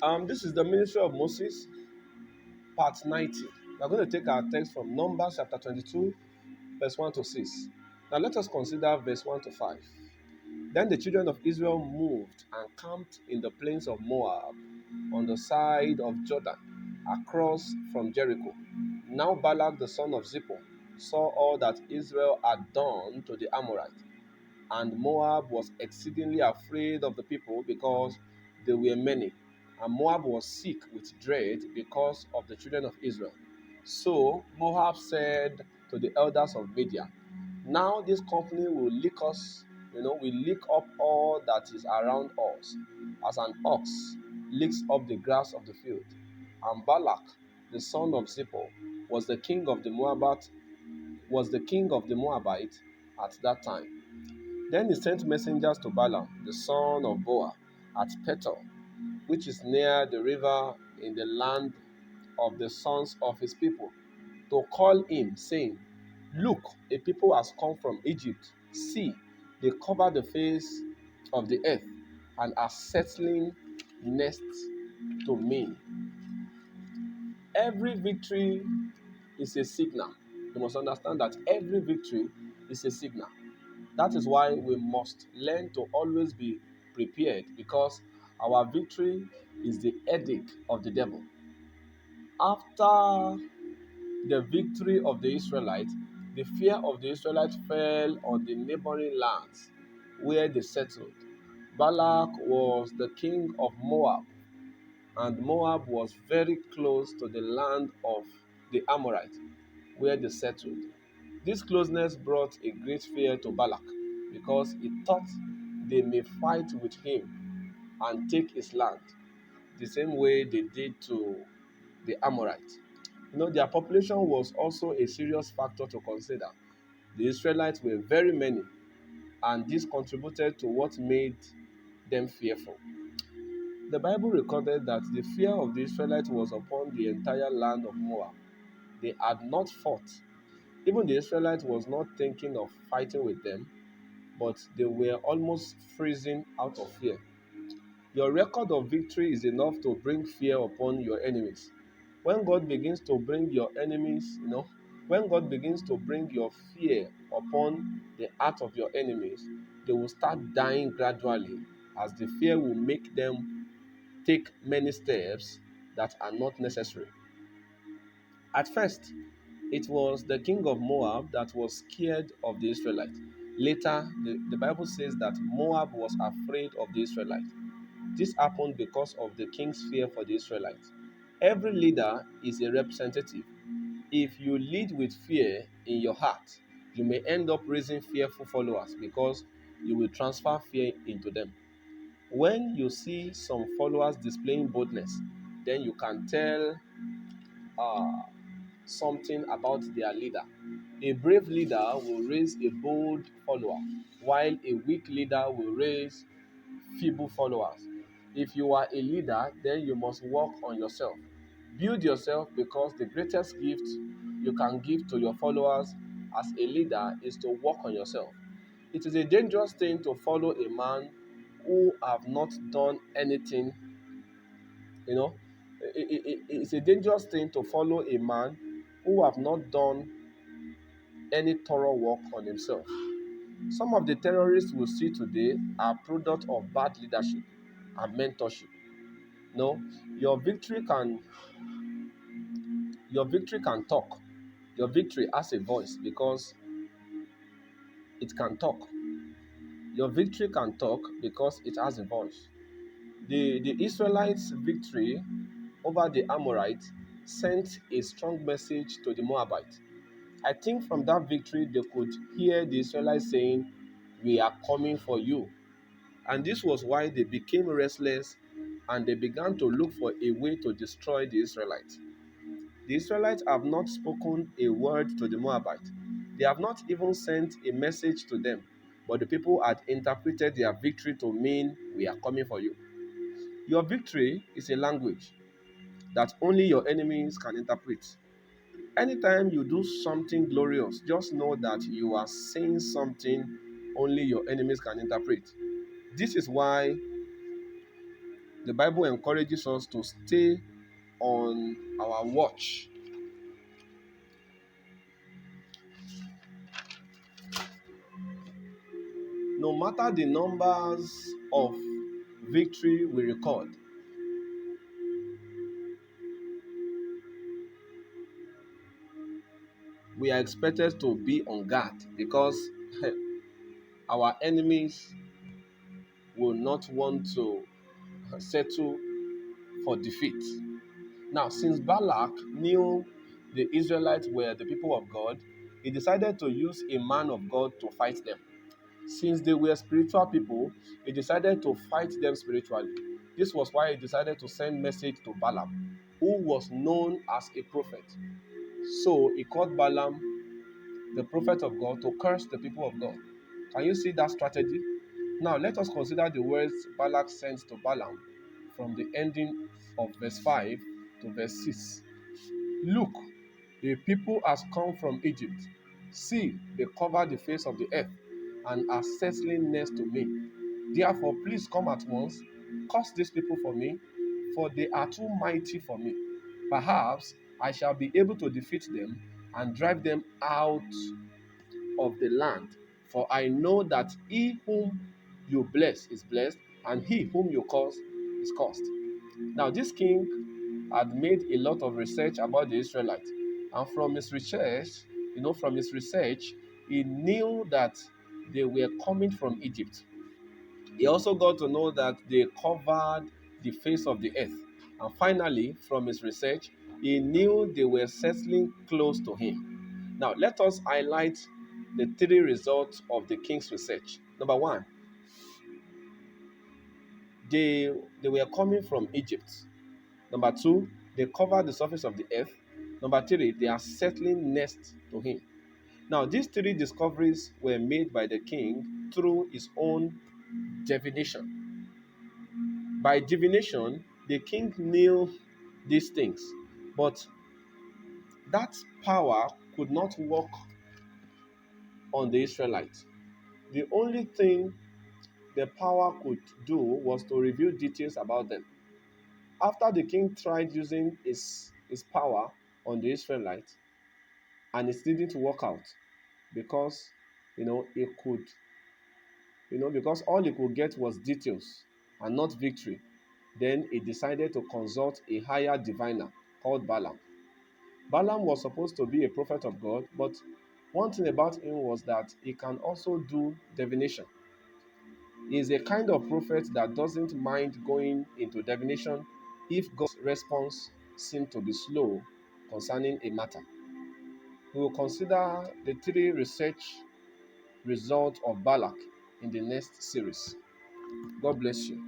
This is the ministry of Moses, part 90. We're going to take our text from Numbers chapter 22, verse 1 to 6. Now let us consider verse 1 to 5. Then the children of Israel moved and camped in the plains of Moab on the side of Jordan, across from Jericho. Now Balak the son of Zippor saw all that Israel had done to the Amorite, and Moab was exceedingly afraid of the people because they were many. And Moab was sick with dread because of the children of Israel. So Moab said to the elders of Midian, now this company will lick us, will lick up all that is around us, as an ox licks up the grass of the field. And Balak, the son of Zippor, was the king of the Moabite at that time. Then he sent messengers to Balaam, the son of Beor, at Petor, which is near the river in the land of the sons of his people, to call him, saying, look, a people has come from Egypt. See, they cover the face of the earth and are settling nests to me. Every victory is a signal. You must understand that every victory is a signal. That is why we must learn to always be prepared, because our victory is the headache of the devil. After the victory of the Israelites, the fear of the Israelites fell on the neighboring lands where they settled. Balak was the king of Moab, and Moab was very close to the land of the Amorites where they settled. This closeness brought a great fear to Balak, because he thought they may fight with him and take his land, the same way they did to the Amorites. Their population was also a serious factor to consider. The Israelites were very many, and this contributed to what made them fearful. The Bible recorded that the fear of the Israelites was upon the entire land of Moab. They had not fought. Even the Israelites was not thinking of fighting with them, but they were almost freezing out of fear. Your record of victory is enough to bring fear upon your enemies. When God begins to bring your enemies, when God begins to bring your fear upon the heart of your enemies, they will start dying gradually, as the fear will make them take many steps that are not necessary. At first, it was the king of Moab that was scared of the Israelites. Later, the Bible says that Moab was afraid of the Israelites. This happened because of the king's fear for the Israelites. Every leader is a representative. If you lead with fear in your heart, you may end up raising fearful followers, because you will transfer fear into them. When you see some followers displaying boldness, then you can tell uh, something about their leader. A brave leader will raise a bold follower, while a weak leader will raise feeble followers. If you are a leader, then you must work on yourself. Build yourself, because the greatest gift you can give to your followers as a leader is to work on yourself. It is a dangerous thing to follow a man who have not done anything. You know, it's a dangerous thing to follow a man who have not done any thorough work on himself. Some of the terrorists we see today are product of bad leadership and mentorship. No, your victory can talk. Your victory has a voice, because it can talk. Your victory can talk because it has a voice. The Israelites' victory over the Amorites sent a strong message to the Moabites. I think from that victory they could hear the Israelites saying, we are coming for you. And this was why they became restless, and they began to look for a way to destroy the Israelites. The Israelites have not spoken a word to the Moabites. They have not even sent a message to them, but the people had interpreted their victory to mean, we are coming for you. Your victory is a language that only your enemies can interpret. Anytime you do something glorious, just know that you are saying something only your enemies can interpret. This is why the Bible encourages us to stay on our watch. No matter the numbers of victory we record, we are expected to be on guard because our enemies will not want to settle for defeat. Now, since Balak knew the Israelites were the people of God, he decided to use a man of God to fight them. Since they were spiritual people, he decided to fight them spiritually. This was why he decided to send message to Balaam, who was known as a prophet. So he called Balaam, the prophet of God, to curse the people of God. Can you see that strategy? Now let us consider the words Balak sent to Balaam from the ending of verse 5 to verse 6. Look, the people has come from Egypt. See, they cover the face of the earth and are settling next to me. Therefore, please come at once, curse these people for me, for they are too mighty for me. Perhaps I shall be able to defeat them and drive them out of the land. For I know that he whom you bless is blessed, and he whom you curse is cursed. Now, this king had made a lot of research about the Israelites, and from his research, he knew that they were coming from Egypt. He also got to know that they covered the face of the earth. And finally, from his research, he knew they were settling close to him. Now, let us highlight the three results of the king's research. Number one, they were coming from Egypt. Number two, they covered the surface of the earth. Number three, they are settling next to him. Now, these three discoveries were made by the king through his own divination. By divination, the king knew these things, but that power could not work on the Israelites. The only thing the power could do was to reveal details about them. After the king tried using his power on the Israelites, and it didn't work out because it could, because all he could get was details and not victory. Then he decided to consult a higher diviner called Balaam. Balaam was supposed to be a prophet of God, but one thing about him was that he can also do divination. He is a kind of prophet that doesn't mind going into divination if God's response seems to be slow concerning a matter. We will consider the three research results of Balak in the next series. God bless you.